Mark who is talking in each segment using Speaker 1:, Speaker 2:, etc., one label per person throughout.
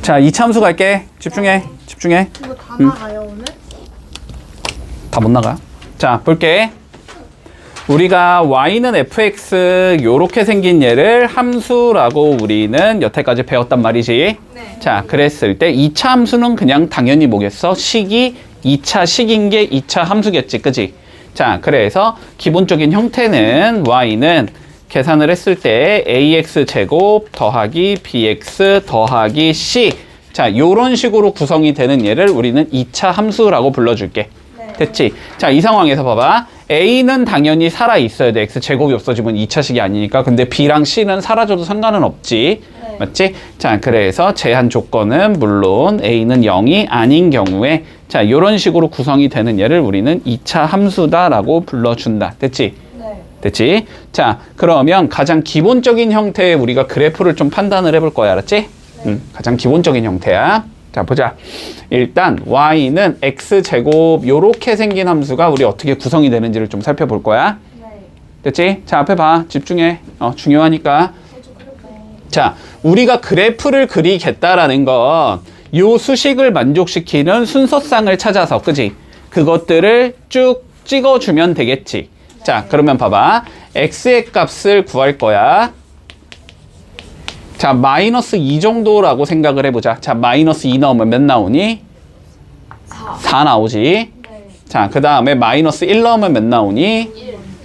Speaker 1: 자, 이차함수 갈게. 집중해. 집중해.
Speaker 2: 이거 다 나가요 오늘?
Speaker 1: 다 못 나가. 자, 볼게. 우리가 y는 fx 요렇게 생긴 얘를 함수라고 우리는 여태까지 배웠단 말이지.
Speaker 2: 네.
Speaker 1: 자, 그랬을 때 2차 함수는 그냥 당연히 뭐겠어? 식이 2차 식인 게 2차 함수겠지. 그지? 자, 그래서 기본적인 형태는 y는 계산을 했을 때 ax 제곱 더하기 bx 더하기 c. 자, 요런 식으로 구성이 되는 얘를 우리는 2차 함수라고 불러줄게.
Speaker 2: 네.
Speaker 1: 됐지? 자, 이 상황에서 봐봐. A는 당연히 살아있어야 돼. X제곱이 없어지면 2차식이 아니니까. 근데 B랑 C는 사라져도 상관은 없지.
Speaker 2: 네.
Speaker 1: 맞지? 자, 그래서 제한 조건은 물론 A는 0이 아닌 경우에 자, 요런 식으로 구성이 되는 얘를 우리는 2차 함수다라고 불러준다. 됐지?
Speaker 2: 네.
Speaker 1: 됐지? 자, 그러면 가장 기본적인 형태의 우리가 그래프를 좀 판단을 해볼 거야. 알았지? 가장 기본적인 형태야. 자, 보자. 일단 y는 x제곱 요렇게 생긴 함수가 우리 어떻게 구성이 되는지를 좀 살펴볼 거야.
Speaker 2: 네.
Speaker 1: 됐지? 자, 앞에 봐. 집중해. 중요하니까. 자, 우리가 그래프를 그리겠다라는 건 요 수식을 만족시키는 순서상을 찾아서, 그지? 그것들을 쭉 찍어주면 되겠지. 자, 그러면 봐봐. x의 값을 구할 거야. 자, 마이너스 2 정도라고 생각을 해보자. 자, 마이너스 2 넣으면 몇 나오니? 4 나오지.
Speaker 2: 네.
Speaker 1: 자, 그 다음에 마이너스 1 넣으면 몇 나오니?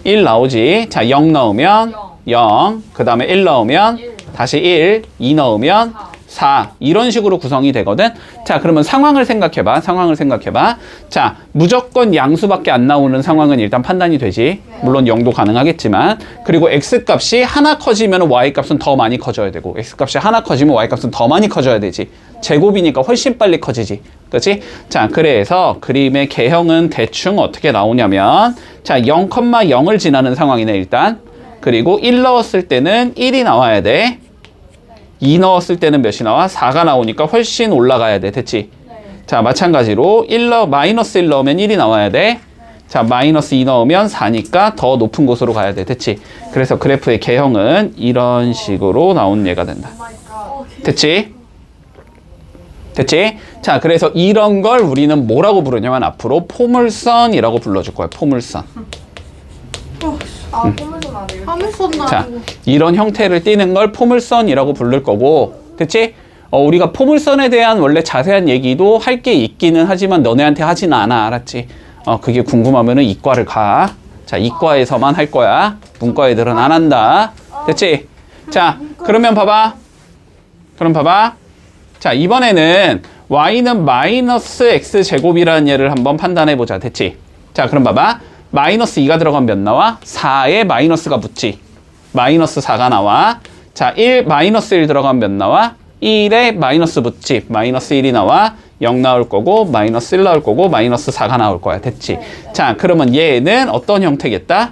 Speaker 1: 1 나오지. 자, 0 넣으면 0. 그 다음에 1 넣으면 다시 1. 2 넣으면 4. 이런 식으로 구성이 되거든. 자, 그러면 상황을 생각해봐. 상황을 생각해봐. 자, 무조건 양수밖에 안 나오는 상황은 일단 판단이 되지. 물론 0도 가능하겠지만. 그리고 x값이 하나 커지면 y값은 더 많이 커져야 되고, x값이 하나 커지면 y값은 더 많이 커져야 되지. 제곱이니까 훨씬 빨리 커지지. 그치? 자, 그래서 그림의 개형은 대충 어떻게 나오냐면, 자, 0,0을 지나는 상황이네, 일단. 그리고 1 넣었을 때는 1이 나와야 돼. 2 넣었을 때는 몇이 나와? 4가 나오니까 훨씬 올라가야 돼. 됐지?
Speaker 2: 네.
Speaker 1: 자, 마찬가지로 마이너스 1 넣으면 1이 나와야 돼. 자, 마이너스 2 넣으면 4니까 더 높은 곳으로 가야 돼. 됐지? 그래서 그래프의 개형은 이런 식으로 나온 예가 된다. 됐지? 됐지? 자, 그래서 이런 걸 우리는 뭐라고 부르냐면 앞으로 포물선이라고 불러줄 거야. 포물선.
Speaker 2: 포물선 안 해요? 포물선도
Speaker 1: 자,
Speaker 2: 아니고.
Speaker 1: 이런 형태를 띠는 걸 포물선이라고 부를 거고, 됐지? 우리가 포물선에 대한 원래 자세한 얘기도 할 게 있기는 하지만 너네한테 하진 않아. 알았지? 그게 궁금하면은 이과를 가. 자, 이과에서만 할 거야. 문과 애들은 안 한다. 됐지? 자, 그러면 봐봐. 자, 이번에는 y는 마이너스 x제곱이라는 얘를 한번 판단해 보자. 됐지? 자, 그럼 봐봐. 마이너스 2가 들어가면 몇 나와? 4에 마이너스가 붙지. 마이너스 4가 나와. 자, 마이너스 1 들어가면 몇 나와? 1에 마이너스 붙지. 마이너스 1이 나와. 0 나올 거고, 마이너스 1 나올 거고, 마이너스 4가 나올 거야. 됐지? 자, 그러면 얘는 어떤 형태겠다?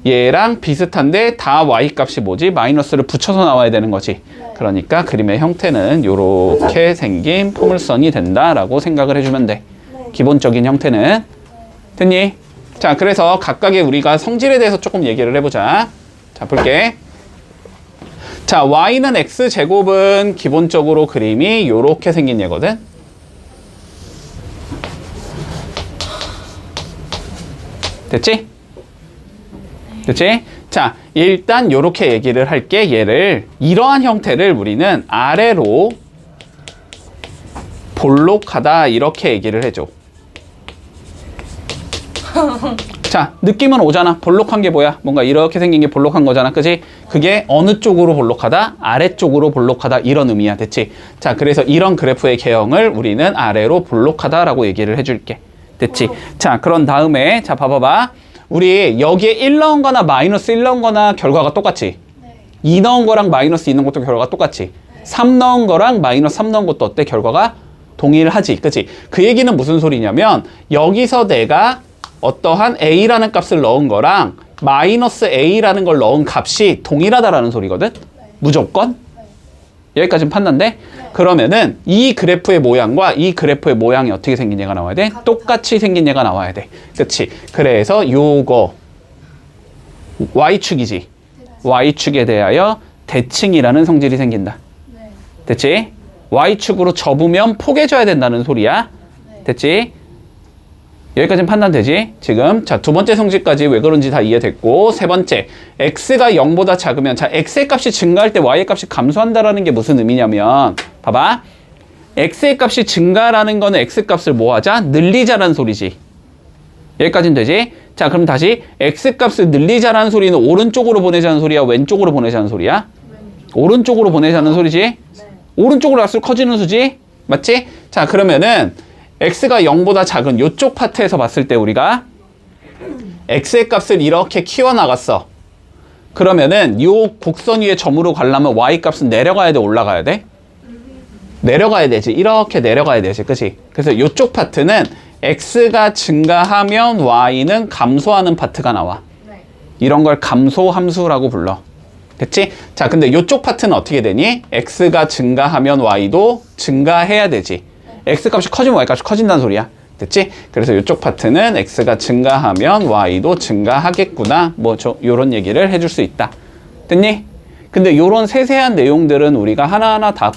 Speaker 1: 얘랑 비슷한데 다 y값이 뭐지? 마이너스를 붙여서 나와야 되는 거지. 그러니까 그림의 형태는 요렇게 생긴 포물선이 된다라고 생각을 해주면 돼. 기본적인 형태는. 됐니? 자, 그래서 각각의 우리가 성질에 대해서 조금 얘기를 해보자. 자, 볼게. 자, y는 x제곱은 기본적으로 그림이 요렇게 생긴 얘거든. 됐지? 됐지? 자, 일단 요렇게 얘기를 할게. 얘를 이러한 형태를 우리는 아래로 볼록하다 이렇게 얘기를 해줘. 자, 느낌은 오잖아. 볼록한 게 뭐야? 뭔가 이렇게 생긴 게 볼록한 거잖아. 그지? 그게 어느 쪽으로 볼록하다? 아래쪽으로 볼록하다. 이런 의미야. 됐지? 자, 그래서 이런 그래프의 개형을 우리는 아래로 볼록하다라고 얘기를 해줄게. 됐지? 자, 그런 다음에 자, 봐봐봐. 우리 여기에 1 넣은 거나 마이너스 1 넣은 거나 결과가 똑같지? 2 넣은 거랑 마이너스 2 넣은 것도 결과가 똑같지? 3 넣은 거랑 마이너스 3 넣은 것도 어때? 결과가 동일하지? 그치? 그 얘기는 무슨 소리냐면 여기서 내가 어떠한 a라는 값을 넣은 거랑 마이너스 a라는 걸 넣은 값이 동일하다라는 소리거든? 무조건? 여기까지는 판단돼? 그러면은 이 그래프의 모양과 이 그래프의 모양이 어떻게 생긴 얘가 나와야 돼? 똑같이 생긴 얘가 나와야 돼. 그치? 그래서 요거 y축이지. y축에 대하여 대칭이라는 성질이 생긴다. 됐지? Y축으로 접으면 포개져야 된다는 소리야. 됐지? 여기까지는 판단되지? 지금 자, 두 번째 성질까지 왜 그런지 다 이해됐고, 세 번째, x가 0보다 작으면, 자, x의 값이 증가할 때 y의 값이 감소한다라는 게 무슨 의미냐면, 봐봐, x의 값이 증가라는 거는 x 값을 뭐 하자? 늘리자라는 소리지. 여기까지는 되지? 자, 그럼 다시 x 값을 늘리자라는 소리는 오른쪽으로 보내자는 소리야, 왼쪽으로 보내자는 소리야? 오른쪽으로 보내자는 소리지? 오른쪽으로 갈수록 커지는 수지? 맞지? 자, 그러면은 x가 0보다 작은 요쪽 파트에서 봤을 때 우리가 x의 값을 이렇게 키워나갔어. 그러면은 요 곡선 위에 점으로 가려면 y 값은 내려가야 돼, 올라가야 돼? 내려가야 되지. 이렇게 내려가야 되지. 그치? 그래서 요쪽 파트는 x가 증가하면 y는 감소하는 파트가 나와. 이런 걸 감소함수라고 불러. 됐지? 자, 근데 요쪽 파트는 어떻게 되니? x가 증가하면 y도 증가해야 되지. x값이 커지면 y값이 커진다는 소리야. 됐지? 그래서 이쪽 파트는 x가 증가하면 y도 증가하겠구나. 뭐 요런 얘기를 해줄 수 있다. 됐니? 근데 요런 세세한 내용들은 우리가 하나하나 다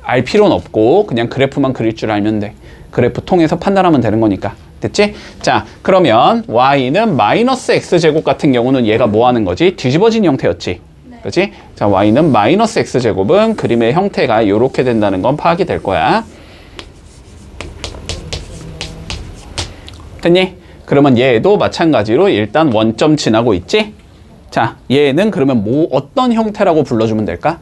Speaker 1: 알 필요는 없고 그냥 그래프만 그릴 줄 알면 돼. 그래프 통해서 판단하면 되는 거니까. 됐지? 자, 그러면 y는 마이너스 x제곱 같은 경우는 얘가 뭐 하는 거지? 뒤집어진 형태였지. 그렇지? 자, y는 마이너스 x제곱은 그림의 형태가 이렇게 된다는 건 파악이 될 거야. 됐니? 그러면 얘도 마찬가지로 일단 원점 지나고 있지? 자, 얘는 그러면 뭐 어떤 형태라고 불러주면 될까?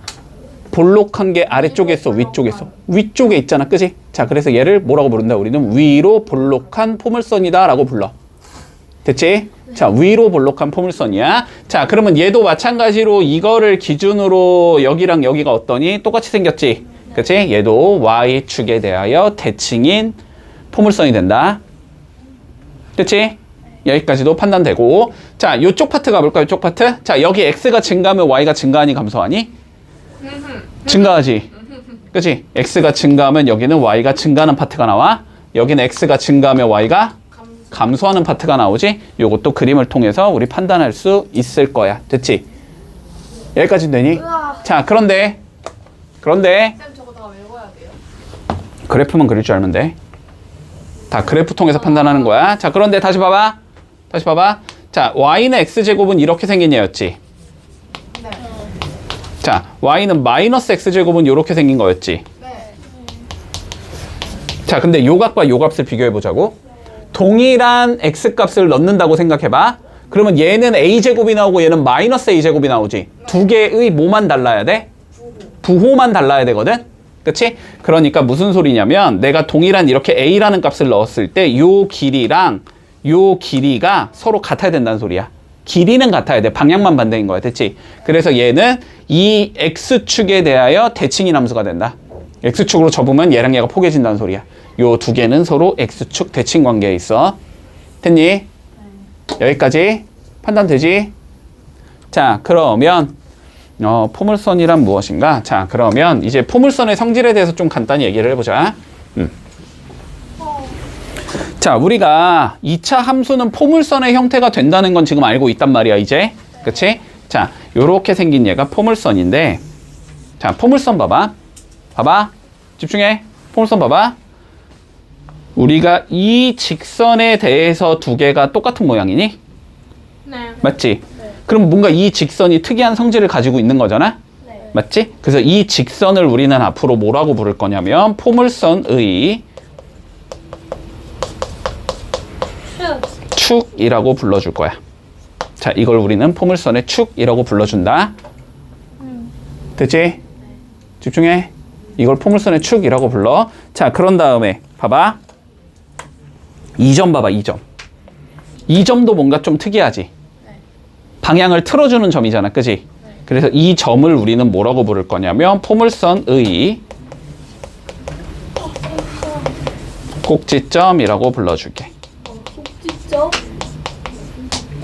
Speaker 1: 볼록한 게 아래쪽에 있어, 위쪽에 있어? 위쪽에 있잖아, 그지? 자, 그래서 얘를 뭐라고 부른다? 우리는 위로 볼록한 포물선이다 라고 불러. 됐지? 자, 위로 볼록한 포물선이야. 자, 그러면 얘도 마찬가지로 이거를 기준으로 여기랑 여기가 어떠니? 똑같이 생겼지? 그치? 얘도 Y축에 대하여 대칭인 포물선이 된다. 됐지? 여기까지도 판단되고. 자, 요쪽 파트 가볼까? 요쪽 파트? 자, 여기 X가 증가하면 Y가 증가하니 감소하니? 증가하지. 그치? X가 증가하면 여기는 Y가 증가하는 파트가 나와. 여기는 X가 증가하면 Y가 감소하는 파트가 나오지? 요것도 그림을 통해서 우리 판단할 수 있을 거야. 됐지? 여기까지는 되니? 자, 그런데
Speaker 2: 쌤 저거 다 외워야 돼요?
Speaker 1: 그래프만 그릴 줄 알면 돼. 다 그래프 통해서 판단하는 거야. 자, 그런데 다시 봐봐. 다시 봐봐. 자, y는 x제곱은 이렇게 생긴 얘였지.
Speaker 2: 네.
Speaker 1: 자, y는 마이너스 x제곱은 이렇게 생긴 거였지.
Speaker 2: 네.
Speaker 1: 자, 근데 요 값과 요 값을 비교해 보자고. 동일한 x값을 넣는다고 생각해봐. 그러면 얘는 a제곱이 나오고 얘는 마이너스 a제곱이 나오지. 두 개의 뭐만 달라야 돼? 부호만 달라야 되거든. 그치? 그러니까 무슨 소리냐면 내가 동일한 이렇게 a라는 값을 넣었을 때 요 길이랑 요 길이가 서로 같아야 된다는 소리야. 길이는 같아야 돼. 방향만 반대인 거야. 됐지? 그래서 얘는 이 x축에 대하여 대칭인 함수가 된다. x축으로 접으면 얘랑 얘가 포개진다는 소리야. 요 두 개는 서로 x축 대칭 관계에 있어. 됐니? 여기까지 판단되지? 자, 그러면 포물선이란 무엇인가? 자, 그러면 이제 포물선의 성질에 대해서 좀 간단히 얘기를 해보자. 자, 우리가 2차 함수는 포물선의 형태가 된다는 건 지금 알고 있단 말이야, 이제. 그치? 자, 요렇게 생긴 얘가 포물선인데, 자, 포물선 봐봐. 봐봐. 집중해. 포물선 봐봐. 우리가 이 직선에 대해서 두 개가 똑같은 모양이니?
Speaker 2: 네.
Speaker 1: 맞지? 그럼 뭔가 이 직선이 특이한 성질을 가지고 있는 거잖아?
Speaker 2: 네.
Speaker 1: 맞지? 그래서 이 직선을 우리는 앞으로 뭐라고 부를 거냐면 포물선의 축이라고 불러줄 거야. 자, 이걸 우리는 포물선의 축이라고 불러준다. 됐지? 집중해. 이걸 포물선의 축이라고 불러. 자, 그런 다음에 봐봐. 2점 봐봐, 2점. 2점도 뭔가 좀 특이하지? 방향을 틀어주는 점이잖아, 그지? 그래서 이 점을 우리는 뭐라고 부를 거냐면 포물선의 꼭지점이라고 불러줄게.
Speaker 2: 꼭지점?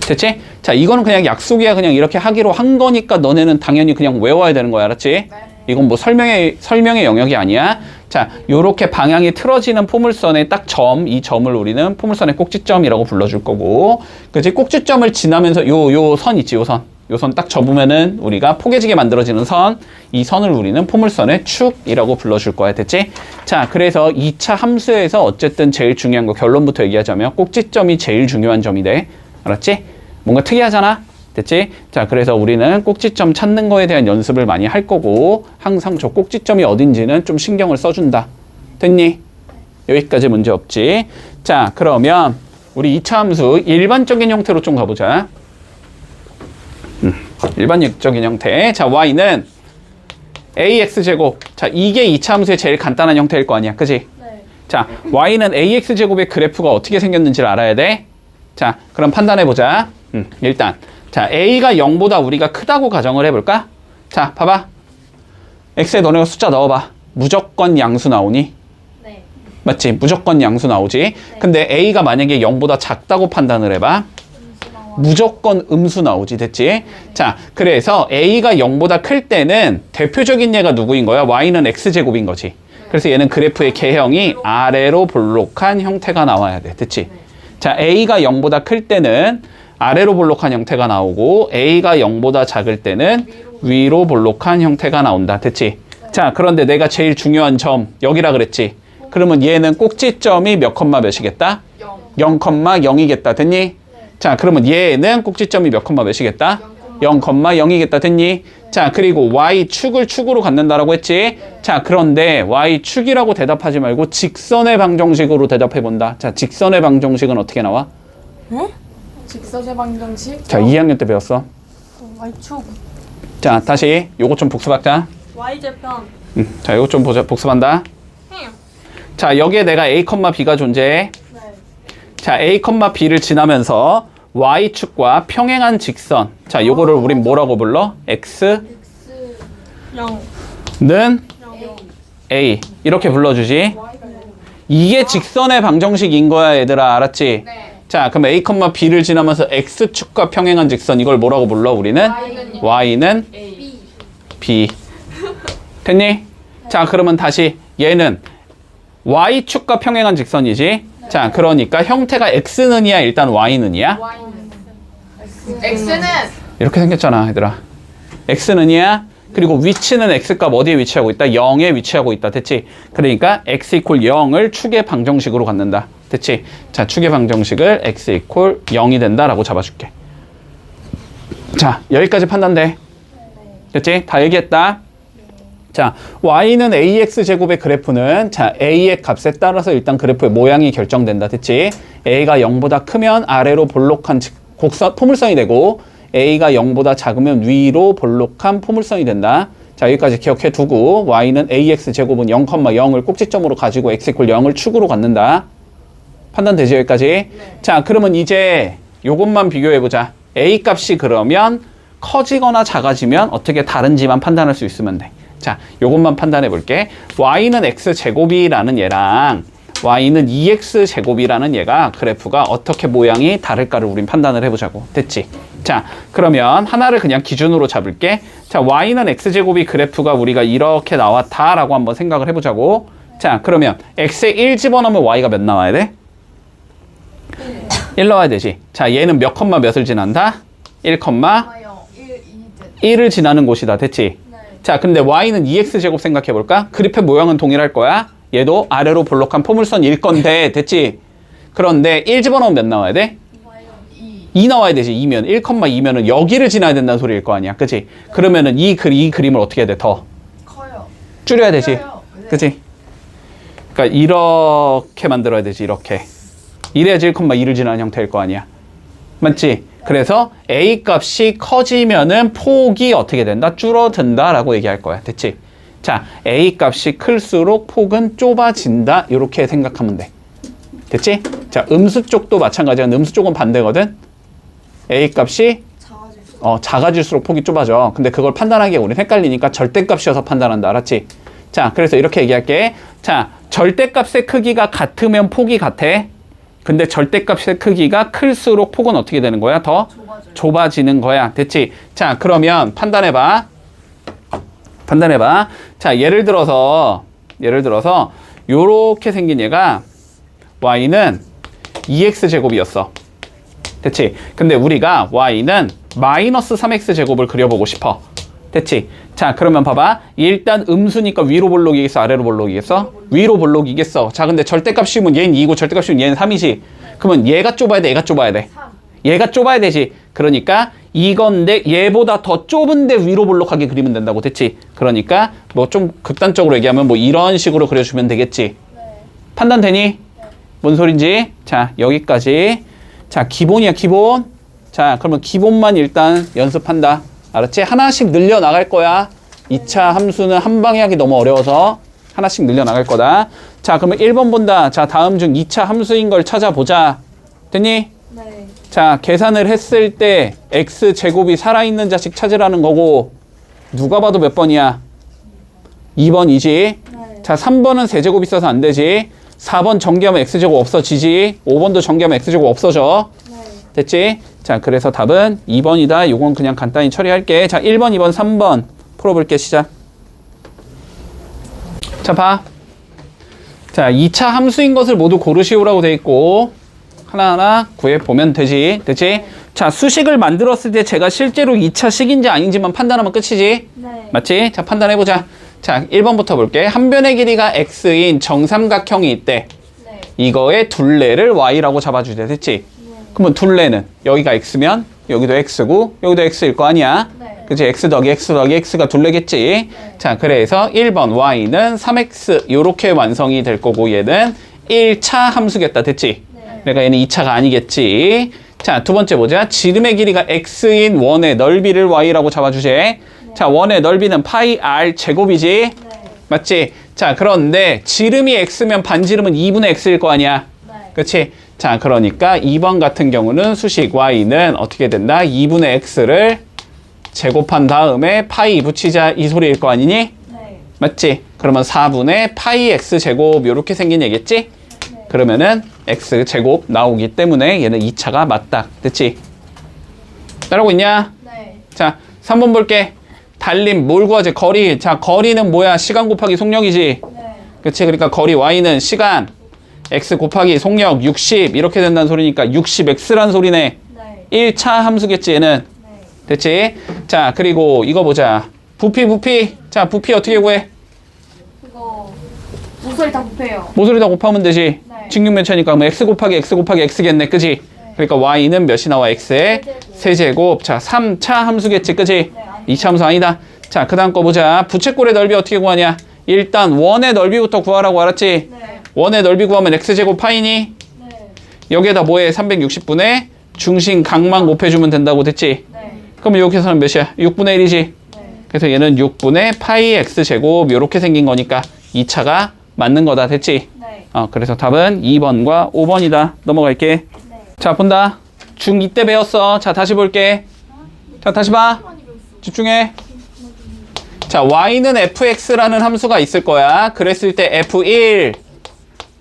Speaker 1: 됐지? 자, 이거는 그냥 약속이야. 그냥 이렇게 하기로 한 거니까 너네는 당연히 그냥 외워야 되는 거야, 알았지?
Speaker 2: 네.
Speaker 1: 이건 뭐 설명의 영역이 아니야. 자, 요렇게 방향이 틀어지는 포물선의 딱 점, 이 점을 우리는 포물선의 꼭지점이라고 불러줄 거고, 그치? 꼭지점을 지나면서 요 선 있지, 요 선. 요 선 딱 접으면은 우리가 포개지게 만들어지는 선, 이 선을 우리는 포물선의 축이라고 불러줄 거야. 됐지? 자, 그래서 2차 함수에서 어쨌든 제일 중요한 거 결론부터 얘기하자면 꼭지점이 제일 중요한 점이 돼. 알았지? 뭔가 특이하잖아? 됐지? 자, 그래서 우리는 꼭지점 찾는 거에 대한 연습을 많이 할 거고 항상 저 꼭지점이 어딘지는 좀 신경을 써준다. 됐니? 여기까지 문제 없지? 자, 그러면 우리 2차 함수 일반적인 형태로 좀 가보자. 일반적인 형태. 자, y는 ax제곱. 자, 이게 2차 함수의 제일 간단한 형태일 거 아니야. 그지?
Speaker 2: 네.
Speaker 1: 자, y는 ax제곱의 그래프가 어떻게 생겼는지를 알아야 돼. 자, 그럼 판단해보자. 일단 자, a가 0보다 우리가 크다고 가정을 해볼까? 자, 봐봐. x에 너네가 숫자 넣어봐. 무조건 양수 나오니?
Speaker 2: 네.
Speaker 1: 맞지? 무조건 양수 나오지? 근데 a가 만약에 0보다 작다고 판단을 해봐. 무조건 음수 나오지. 됐지? 자, 그래서 a가 0보다 클 때는 대표적인 예가 누구인 거야? y는 x제곱인 거지. 그래서 얘는 그래프의 개형이 아래로 볼록한 형태가 나와야 돼. 됐지? 자, a가 0보다 클 때는 아래로 볼록한 형태가 나오고 a가 0보다 작을 때는 위로 볼록한 형태가 나온다. 됐지? 자, 그런데 내가 제일 중요한 점 여기라 그랬지? 그러면 얘는 꼭지점이 몇 컴마 몇이겠다? 0,0이겠다. 됐니? 자, 그러면 얘는 꼭지점이 몇 컴마 몇이겠다? 0,0이겠다. 됐니? 자, 그리고 y축을 축으로 갖는다라고 했지? 자, 그런데 y축이라고 대답하지 말고 직선의 방정식으로 대답해본다. 자, 직선의 방정식은 어떻게 나와?
Speaker 2: 직선의 방정식.
Speaker 1: 자, 2학년 때 배웠어.
Speaker 2: y축.
Speaker 1: 자, 다시 요거 좀 복습하자.
Speaker 2: y제편.
Speaker 1: 자, 요거 좀 보자. 복습한다. 자, 여기에 내가 a, b가 존재해.
Speaker 2: 네.
Speaker 1: 자, a, b를 지나면서 y축과 평행한 직선. 자, 요거를 우린 뭐라고 불러? x는
Speaker 2: X
Speaker 1: a.
Speaker 2: 0
Speaker 1: a. 이렇게 불러주지. 이게 직선의 방정식인 거야, 얘들아. 알았지?
Speaker 2: 네.
Speaker 1: 자, 그럼 a, b를 지나면서 x축과 평행한 직선. 이걸 뭐라고 불러? 우리는? y는
Speaker 2: A.
Speaker 1: b. 됐니? 자, 그러면 다시 얘는 y축과 평행한 직선이지. 자, 그러니까 형태가 x는이야, 일단 y는이야?
Speaker 2: X는
Speaker 1: 이렇게 생겼잖아, 얘들아. x는이야. 그리고 위치는 x값 어디에 위치하고 있다? 0에 위치하고 있다. 됐지? 그러니까 x 이퀄 0을 축의 방정식으로 갖는다. 됐지? 자, 축의 방정식을 x 이퀄 0이 된다라고 잡아줄게. 자, 여기까지 판단돼. 됐지? 다 얘기했다. 자, y는 ax제곱의 그래프는 자, a의 값에 따라서 일단 그래프의 모양이 결정된다. 됐지? a가 0보다 크면 아래로 볼록한 곡선, 포물선이 되고 a가 0보다 작으면 위로 볼록한 포물선이 된다. 자, 여기까지 기억해 두고 y는 ax제곱은 0,0을 꼭지점으로 가지고 x 이퀄 0을 축으로 갖는다. 판단되지? 여기까지? 자, 그러면 이제 요것만 비교해보자. a 값이 그러면 커지거나 작아지면 어떻게 다른지만 판단할 수 있으면 돼. 자, 요것만 판단해 볼게. y는 x제곱이라는 얘랑 y는 2x제곱이라는 얘가 그래프가 어떻게 모양이 다를까를 우린 판단을 해보자고. 됐지? 자, 그러면 하나를 그냥 기준으로 잡을게. 자, y는 x제곱이 그래프가 우리가 이렇게 나왔다라고 한번 생각을 해보자고. 자, 그러면 x에 1 집어넣으면 y가 몇 나와야 돼? 1 나와야 되지. 자, 얘는 몇 컴마 몇을 지난다? 1, 1을 지나는 곳이다. 됐지? 자, 근데 y는 2x제곱 생각해볼까? 그래프의 모양은 동일할 거야. 얘도 아래로 볼록한 포물선일 건데, 됐지? 그런데 1 집어넣으면 몇 나와야 돼? 2 나와야 되지. 2면 1,2면은 여기를 지나야 된다는 소리일 거 아니야. 그치? 그러면은 이 그림을 어떻게 해야 돼? 더
Speaker 2: 커요.
Speaker 1: 줄여야 되지.
Speaker 2: 커요. 네.
Speaker 1: 그치? 그러니까 이렇게 만들어야 되지. 이렇게. 이래야지 1,2를 지나는 형태일 거 아니야. 맞지? 그래서 a 값이 커지면은 폭이 어떻게 된다? 줄어든다 라고 얘기할 거야. 됐지? 자, a 값이 클수록 폭은 좁아진다. 이렇게 생각하면 돼. 됐지? 자, 음수 쪽도 마찬가지야. 음수 쪽은 반대거든. a 값이 작아질수록 폭이 좁아져. 근데 그걸 판단하기에 우린 헷갈리니까 절대값이어서 판단한다. 알았지? 자, 그래서 이렇게 얘기할게. 자, 절대값의 크기가 같으면 폭이 같아. 근데 절대값의 크기가 클수록 폭은 어떻게 되는 거야? 더 좁아지는 거야. 됐지? 자, 그러면 판단해봐. 자, 예를 들어서 요렇게 생긴 얘가 y는 2x제곱이었어. 됐지? 근데 우리가 y는 마이너스 3x 제곱을 그려보고 싶어. 됐지? 자, 그러면 봐봐. 일단 음수니까 위로 볼록이겠어? 아래로 볼록이겠어? 위로 볼록이겠어. 자, 근데 절대값 씌우면 얘는 2고 절대값 씌우면 얘는 3이지. 그러면 얘가 좁아야 돼? 얘가 좁아야 돼?
Speaker 2: 3.
Speaker 1: 얘가 좁아야 되지. 그러니까 이건데 얘보다 더 좁은데 위로 볼록하게 그리면 된다고. 됐지? 그러니까 뭐 좀 극단적으로 얘기하면 뭐 이런 식으로 그려주면 되겠지.
Speaker 2: 네.
Speaker 1: 판단 되니? 뭔 소린지? 자, 여기까지. 자, 기본이야, 기본. 자, 그러면 기본만 일단 연습한다. 알았지? 하나씩 늘려나갈 거야. 2차 함수는 한 방에 하기 너무 어려워서 하나씩 늘려나갈 거다. 자, 그러면 1번 본다. 자, 다음 중 2차 함수인 걸 찾아보자. 됐니?
Speaker 2: 네.
Speaker 1: 자, 계산을 했을 때 x제곱이 살아있는 자식 찾으라는 거고 누가 봐도 몇 번이야? 2번이지.
Speaker 2: 네.
Speaker 1: 자, 3번은 세제곱 있어서 안 되지. 4번 전개하면 x제곱 없어지지. 5번도 전개하면 x제곱 없어져.
Speaker 2: 네.
Speaker 1: 됐지? 자, 그래서 답은 2번이다. 요건 그냥 간단히 처리할게. 자, 1번, 2번, 3번 풀어볼게. 시작. 자, 봐. 자, 2차 함수인 것을 모두 고르시오라고 돼 있고 하나하나 구해보면 되지. 됐지? 자, 수식을 만들었을 때 제가 실제로 2차 식인지 아닌지만 판단하면 끝이지.
Speaker 2: 네.
Speaker 1: 맞지? 자, 판단해보자. 자, 1번부터 볼게. 한 변의 길이가 x인 정삼각형이 있대.
Speaker 2: 네.
Speaker 1: 이거의 둘레를 y라고 잡아주자. 됐지?
Speaker 2: 네.
Speaker 1: 그러면 둘레는 여기가 x면 여기도 x고 여기도 x일 거 아니야.
Speaker 2: 네.
Speaker 1: 그치? x 더하기 x 더하기 x가 둘레겠지.
Speaker 2: 네.
Speaker 1: 자, 그래서 1번 y는 3x 요렇게 완성이 될 거고 얘는 1차 함수겠다. 됐지?
Speaker 2: 네.
Speaker 1: 그러니까 얘는 2차가 아니겠지. 자, 두 번째 보자. 지름의 길이가 x인 원의 넓이를 y라고 잡아주제. 자, 원의 넓이는 파이 r 제곱이지.
Speaker 2: 네.
Speaker 1: 맞지? 자, 그런데 지름이 x면 반지름은 2분의 x일 거 아니야.
Speaker 2: 네.
Speaker 1: 그치? 자, 그러니까 2번 같은 경우는 수식 y는 어떻게 된다? 2분의 x를 제곱한 다음에 파이 붙이자 이 소리일 거 아니니?
Speaker 2: 네.
Speaker 1: 맞지? 그러면 4분의 파이 x 제곱 요렇게 생긴 얘겠지?
Speaker 2: 네.
Speaker 1: 그러면은 x 제곱 나오기 때문에 얘는 2차가 맞다. 됐지? 따라오고 있냐?
Speaker 2: 네.
Speaker 1: 자, 3번 볼게. 달림 뭘 구하지? 거리. 자, 거리는 뭐야? 시간 곱하기 속력이지.
Speaker 2: 네.
Speaker 1: 그치? 그러니까 거리 y는 시간 x 곱하기 속력 60 이렇게 된다는 소리니까 60x란 소리네.
Speaker 2: 네.
Speaker 1: 1차 함수겠지 얘는.
Speaker 2: 네.
Speaker 1: 됐지? 자, 그리고 이거 보자. 부피. 자, 부피 어떻게 구해?
Speaker 2: 그거 모서리 다 곱해요.
Speaker 1: 모서리 다 곱하면 되지.
Speaker 2: 네.
Speaker 1: 직육면체니까 그럼 x 곱하기 x겠네. 그지? 그러니까 y는 몇이 나와? x의 세제곱. 자, 3차 함수겠지. 그지?
Speaker 2: 네.
Speaker 1: 2차 함수 아니다. 자, 그 다음 거 보자. 부채꼴의 넓이 어떻게 구하냐? 일단 원의 넓이부터 구하라고 알았지?
Speaker 2: 네.
Speaker 1: 원의 넓이 구하면 x제곱 파이니?
Speaker 2: 네.
Speaker 1: 여기에다 뭐해? 360분의 중심 각만 곱해주면 된다고. 됐지?
Speaker 2: 네.
Speaker 1: 그러면 여기서는 몇이야? 6분의 1이지?
Speaker 2: 네.
Speaker 1: 그래서 얘는 6분의 파이 x제곱 요렇게 생긴 거니까 2차가 맞는 거다. 됐지?
Speaker 2: 네.
Speaker 1: 그래서 답은 2번과 5번이다. 넘어갈게.
Speaker 2: 네.
Speaker 1: 자, 본다. 중2 때 배웠어. 자, 다시 볼게. 자, 다시 봐. 집중해. 자, y는 fx라는 함수가 있을 거야. 그랬을 때 f1.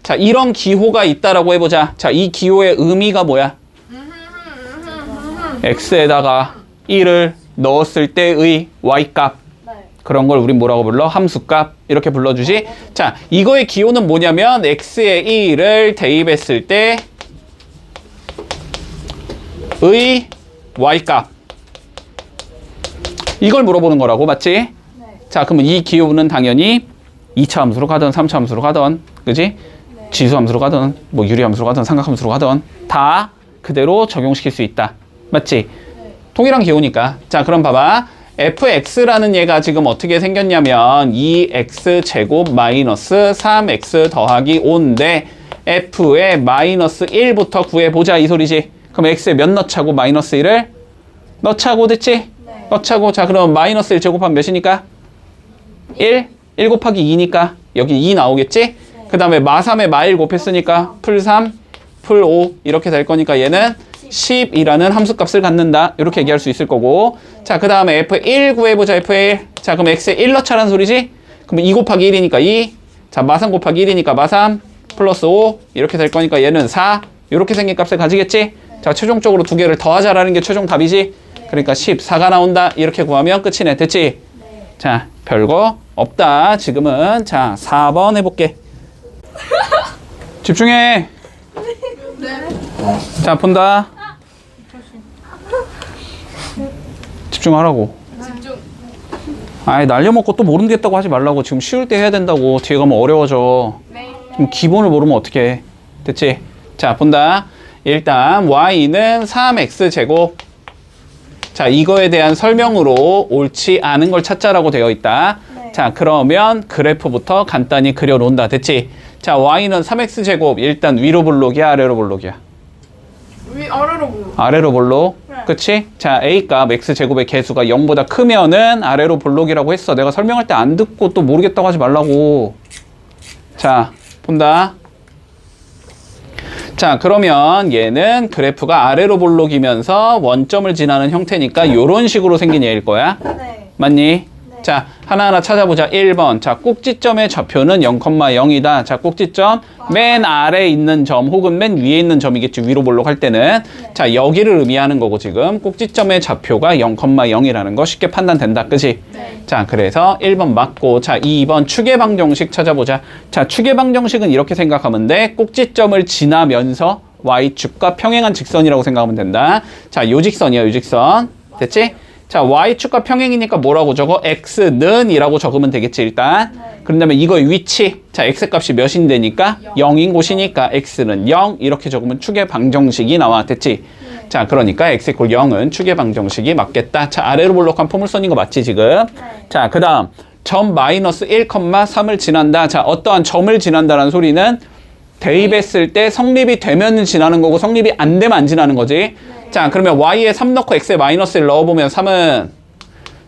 Speaker 1: 자, 이런 기호가 있다라고 해보자. 자, 이 기호의 의미가 뭐야? x에다가 1을 넣었을 때의 y값.
Speaker 2: 네.
Speaker 1: 그런 걸 우린 뭐라고 불러? 함수값. 이렇게 불러주지. 자, 이거의 기호는 뭐냐면 x에 1을 대입했을 때의 y값. 이걸 물어보는 거라고. 맞지?
Speaker 2: 네.
Speaker 1: 자, 그러면 이 기호는 당연히 2차 함수로 가든 3차 함수로 가든 그지?
Speaker 2: 네.
Speaker 1: 지수 함수로 가든 뭐 유리 함수로 가든 삼각 함수로 가든 다 그대로 적용시킬 수 있다. 맞지?
Speaker 2: 네.
Speaker 1: 통일한 기호니까. 자, 그럼 봐봐. fx라는 얘가 지금 어떻게 생겼냐면 2x 제곱 마이너스 3x 더하기 5인데 f의 마이너스 1부터 구해보자 이 소리지. 그럼 x에 몇 넣자고? 마이너스 1을 넣자고. 됐지?
Speaker 2: 네.
Speaker 1: 넣자고. 자, 그럼 마이너스 1 제곱하면 몇이니까? 1? 1 곱하기 2니까 여기 2 나오겠지? 그 다음에 마3에 마1 곱했으니까 풀3, 풀5 이렇게 될 거니까 얘는 10이라는 함수값을 갖는다. 이렇게 얘기할 수 있을 거고. 자, 그 다음에 f1 구해보자. f1. 자, 그럼 x에 1 넣자라는 소리지? 그럼 2 곱하기 1이니까 2. 자, 마3 곱하기 1이니까 마3 플러스 5 이렇게 될 거니까 얘는 4 이렇게 생긴 값을 가지겠지? 자, 최종적으로 두 개를 더하자라는 게 최종 답이지? 그러니까 14가 나온다. 이렇게 구하면 끝이네. 됐지?
Speaker 2: 네.
Speaker 1: 자, 별거 없다. 지금은. 자, 4번 해볼게. 집중해. 자, 본다. 집중하라고.
Speaker 2: 집중.
Speaker 1: 아이, 날려먹고 또 모르겠다고 하지 말라고. 지금 쉬울 때 해야 된다고. 뒤에 가면 어려워져.
Speaker 2: 네.
Speaker 1: 그럼 기본을 모르면 어떡해. 됐지? 자, 본다. 일단 y는 3x제곱. 자, 이거에 대한 설명으로 옳지 않은 걸 찾자라고 되어 있다.
Speaker 2: 네.
Speaker 1: 자, 그러면 그래프부터 간단히 그려놓는다. 됐지? 자, y는 3x제곱. 일단 위로 볼록이야, 아래로 볼록이야?
Speaker 2: 아래로 보여.
Speaker 1: 아래로 볼록.
Speaker 2: 네.
Speaker 1: 그치? 자, a값 x제곱의 개수가 0보다 크면은 아래로 볼록이라고 했어. 내가 설명할 때 안 듣고 또 모르겠다고 하지 말라고. 자, 본다. 자, 그러면 얘는 그래프가 아래로 볼록이면서 원점을 지나는 형태니까 요런 식으로 생긴 얘일 거야.
Speaker 2: 네.
Speaker 1: 맞니?
Speaker 2: 네.
Speaker 1: 자, 하나하나 찾아보자. 1번. 자, 꼭지점의 좌표는 0,0이다. 자, 꼭지점 맨 아래에 있는 점 혹은 맨 위에 있는 점이겠지. 위로 볼록할 때는.
Speaker 2: 네.
Speaker 1: 자, 여기를 의미하는 거고 지금 꼭지점의 좌표가 0,0이라는 거 쉽게 판단된다. 그치?
Speaker 2: 네.
Speaker 1: 자, 그래서 1번 맞고, 자, 2번 추계방정식 찾아보자. 자, 추계방정식은 이렇게 생각하면 돼. 꼭지점을 지나면서 y축과 평행한 직선이라고 생각하면 된다. 자, 요 직선이야, 요 직선. 됐지? 자, y축과 평행이니까 뭐라고 적어? x는 이라고 적으면 되겠지, 일단.
Speaker 2: 네.
Speaker 1: 그런 다음에 이거의 위치. 자, x값이 몇인데니까? 0인 곳이니까 x는 0. 이렇게 적으면 추계방정식이 나와. 됐지?
Speaker 2: 네.
Speaker 1: 자, 그러니까 x = 0은 추계방정식이 맞겠다. 자, 아래로 볼록한 포물선인 거 맞지, 지금?
Speaker 2: 네.
Speaker 1: 자, 그 다음 점 마이너스 1,3을 지난다. 자, 어떠한 점을 지난다라는 소리는 대입했을 때 성립이 되면 지나는 거고 성립이 안 되면 안 지나는 거지. 자, 그러면 y에 3 넣고 x에 마이너스를 넣어보면 3은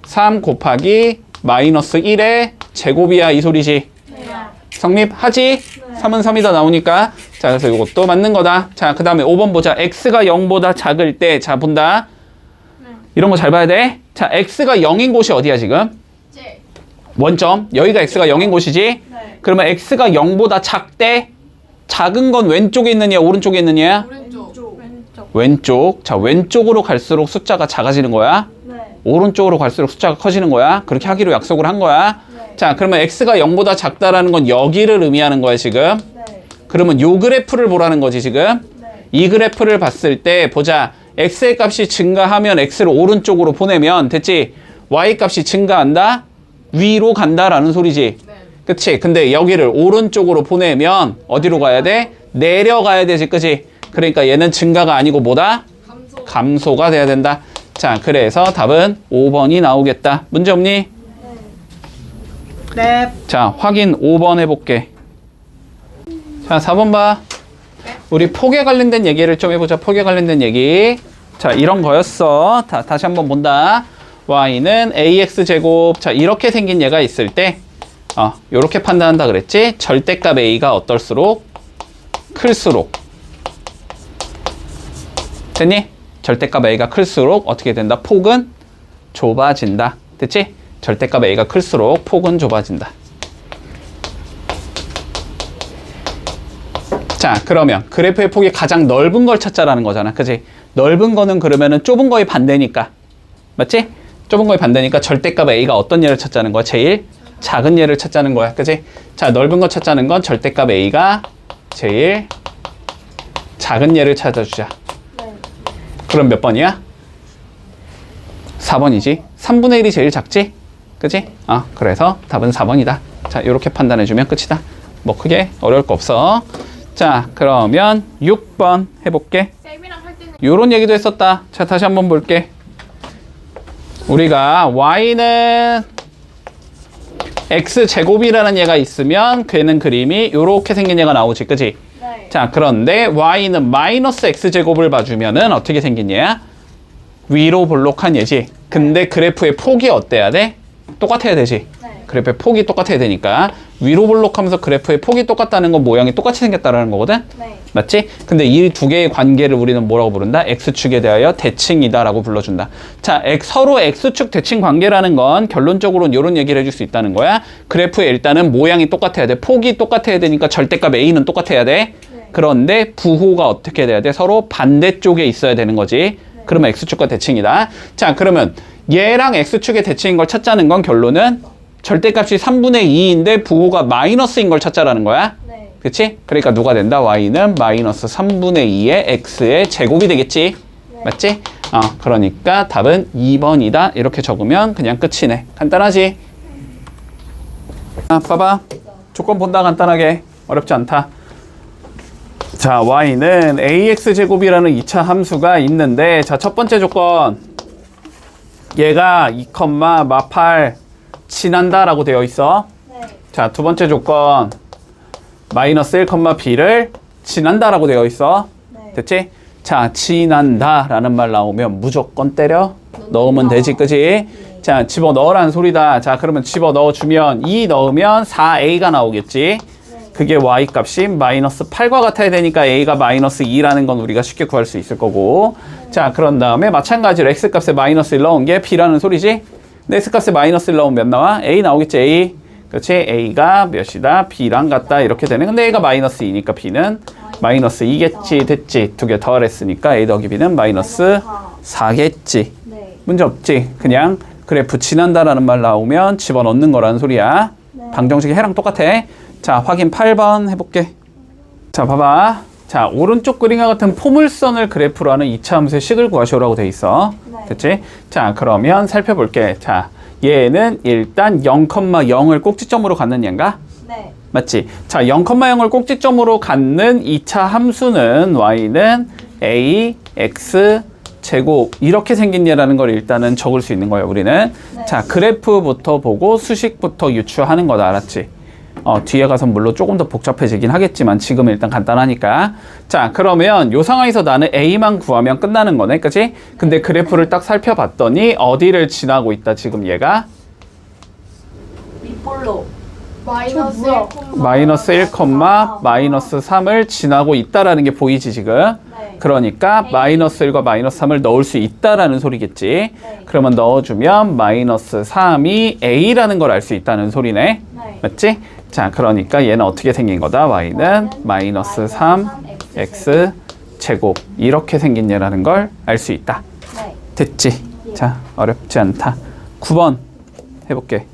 Speaker 1: 3 곱하기 마이너스 1의 제곱이야, 이 소리지.
Speaker 2: 네.
Speaker 1: 성립하지? 3은 3이다 나오니까. 자, 그래서 이것도 맞는 거다. 자, 그 다음에 5번 보자. x가 0보다 작을 때. 자, 본다. 이런 거 잘 봐야 돼. 자, x가 0인 곳이 어디야, 지금?
Speaker 2: 제.
Speaker 1: 원점. 여기가 x가 0인 곳이지?
Speaker 2: 네.
Speaker 1: 그러면 x가 0보다 작대? 작은 건 왼쪽에 있느냐, 오른쪽에 있느냐?
Speaker 2: 오른쪽. 왼쪽.
Speaker 1: 왼쪽. 자, 왼쪽으로 갈수록 숫자가 작아지는 거야.
Speaker 2: 네.
Speaker 1: 오른쪽으로 갈수록 숫자가 커지는 거야. 그렇게 하기로 약속을 한 거야.
Speaker 2: 네.
Speaker 1: 자, 그러면 x가 0보다 작다라는 건 여기를 의미하는 거야, 지금.
Speaker 2: 네.
Speaker 1: 그러면 요 그래프를 보라는 거지, 지금.
Speaker 2: 네.
Speaker 1: 이 그래프를 봤을 때 보자. x의 값이 증가하면 x를 오른쪽으로 보내면 됐지? y 값이 증가한다? 위로 간다라는 소리지.
Speaker 2: 네.
Speaker 1: 그치? 근데 여기를 오른쪽으로 보내면 어디로 가야 돼? 내려가야 되지, 그치? 그러니까 얘는 증가가 아니고 뭐다? 감소가 돼야 된다. 자, 그래서 답은 5번이 나오겠다. 문제 없니?
Speaker 2: 네.
Speaker 1: 자, 확인 5번 해볼게. 자, 4번 봐. 우리 폭에 관련된 얘기를 좀 해보자. 폭에 관련된 얘기. 자, 이런 거였어. 다시 한번 본다. y는 ax제곱. 자, 이렇게 생긴 얘가 있을 때 요렇게 판단한다 그랬지? 절대값 a가 어떨수록? 클수록. 됐니? 절대값 a가 클수록 어떻게 된다? 폭은 좁아진다. 됐지? 절대값 a가 클수록 폭은 좁아진다. 자, 그러면 그래프의 폭이 가장 넓은 걸 찾자라는 거잖아. 그치? 넓은 거는 그러면은 좁은 거의 반대니까. 맞지? 좁은 거의 반대니까 절대값 a가 어떤 얘를 찾자는 거야? 제일 작은 얘를 찾자는 거야. 그치? 자, 넓은 거 찾자는 건 절대값 a가 제일 작은 얘를 찾아주자.
Speaker 2: 네.
Speaker 1: 그럼 몇 번이야? 4번이지. 3분의 1이 제일 작지? 그치? 그래서 답은 4번이다. 자, 이렇게 판단해주면 끝이다. 뭐 크게 어려울 거 없어. 자, 그러면 6번 해볼게.
Speaker 2: 쌤이랑 할 때는
Speaker 1: 요런 얘기도 했었다. 자, 다시 한번 볼게. 우리가 y는 x제곱이라는 얘가 있으면 걔는 그림이 요렇게 생긴 얘가 나오지. 그치?
Speaker 2: 네.
Speaker 1: 자, 그런데 y는 마이너스 x제곱을 봐주면은 어떻게 생긴 얘야? 위로 볼록한 얘지. 근데 그래프의 폭이 어때야 돼? 똑같아야 되지.
Speaker 2: 네.
Speaker 1: 그래프의 폭이 똑같아야 되니까 위로 볼록하면서 그래프의 폭이 똑같다는 건 모양이 똑같이 생겼다는 거거든?
Speaker 2: 네.
Speaker 1: 맞지? 근데 이 두 개의 관계를 우리는 뭐라고 부른다? x축에 대하여 대칭이다 라고 불러준다. 자, 서로 x축 대칭 관계라는 건 결론적으로는 이런 얘기를 해줄 수 있다는 거야. 그래프의 일단은 모양이 똑같아야 돼. 폭이 똑같아야 되니까 절대값 a는 똑같아야 돼.
Speaker 2: 네.
Speaker 1: 그런데 부호가 어떻게 돼야 돼? 서로 반대쪽에 있어야 되는 거지. 그러면 x축과 대칭이다. 자, 그러면 얘랑 x축의 대칭인 걸 찾자는 건 결론은 절대값이 3분의 2인데 부호가 마이너스인 걸 찾자라는 거야.
Speaker 2: 네.
Speaker 1: 그치? 그러니까 누가 된다? y는 마이너스 3분의 2의 x의 제곱이 되겠지.
Speaker 2: 네.
Speaker 1: 맞지? 그러니까 답은 2번이다. 이렇게 적으면 그냥 끝이네. 간단하지? 봐봐. 조건 본다. 간단하게. 어렵지 않다. 자, y는 ax제곱이라는 2차 함수가 있는데, 자, 첫 번째 조건. 얘가 2,8 친한다 라고 되어 있어.
Speaker 3: 네.
Speaker 1: 자, 두 번째 조건. 마이너스 1,b를 친한다 라고 되어 있어.
Speaker 3: 네.
Speaker 1: 됐지? 자, 친한다 라는 말 나오면 무조건 때려 넣으면 되지, 그지? 자, 집어넣으라는 소리다. 자, 그러면 집어넣어주면 2 넣으면 4a가 나오겠지? 그게 y 값이 마이너스 8과 같아야 되니까 a가 마이너스 2라는 건 우리가 쉽게 구할 수 있을 거고. 자, 그런 다음에 마찬가지로 x 값에 마이너스 1 넣은 게 b라는 소리지? 근데 x 값에 마이너스 1 넣으면 몇 나와? a 나오겠지, a. 그렇지? a가 몇이다? b랑 같다. 이렇게 되네. 근데 a가 마이너스 2니까 b는 마이너스 2겠지. 됐지? 두 개 더했으니까 a 더하기 b는 마이너스 4겠지.
Speaker 3: 네.
Speaker 1: 문제 없지? 그냥 그래프 친한다라는 말 나오면 집어넣는 거라는 소리야.
Speaker 3: 네.
Speaker 1: 방정식이 해랑 똑같아. 자, 확인 8번 해볼게. 자, 봐봐. 자, 오른쪽 그림과 같은 포물선을 그래프로 하는 2차 함수의 식을 구하시오라고 돼 있어.
Speaker 3: 네.
Speaker 1: 됐지? 자, 그러면 살펴볼게. 자, 얘는 일단 0,0을 꼭지점으로 갖는 얘인가?
Speaker 3: 네.
Speaker 1: 맞지? 자, 0,0을 꼭지점으로 갖는 2차 함수는 y는 a, x, 제곱 이렇게 생긴 얘라는 걸 일단은 적을 수 있는 거예요, 우리는.
Speaker 3: 네.
Speaker 1: 자, 그래프부터 보고 수식부터 유추하는 거다, 알았지? 뒤에 가서 물론 조금 더 복잡해지긴 하겠지만 지금은 일단 간단하니까. 자, 그러면 요 상황에서 나는 a만 구하면 끝나는 거네, 그치? 근데 그래프를 딱 살펴봤더니 어디를 지나고 있다, 지금 얘가?
Speaker 3: 밑볼로.
Speaker 2: 마이너스
Speaker 3: 뭐야?
Speaker 2: 1,
Speaker 1: 마이너스 1, 마이너스 3을 지나고 있다라는 게 보이지, 지금?
Speaker 3: 네.
Speaker 1: 그러니까 마이너스 1과 마이너스 3을 넣을 수 있다라는 소리겠지.
Speaker 3: 네.
Speaker 1: 그러면 넣어주면 마이너스 3이 a라는 걸 알 수 있다는 소리네.
Speaker 3: 네.
Speaker 1: 맞지? 자, 그러니까 얘는 어떻게 생긴 거다? y는 마이너스 3x 제곱 이렇게 생긴 얘라는 걸 알 수 있다.
Speaker 3: 네.
Speaker 1: 됐지? 자, 어렵지 않다. 9번 해볼게.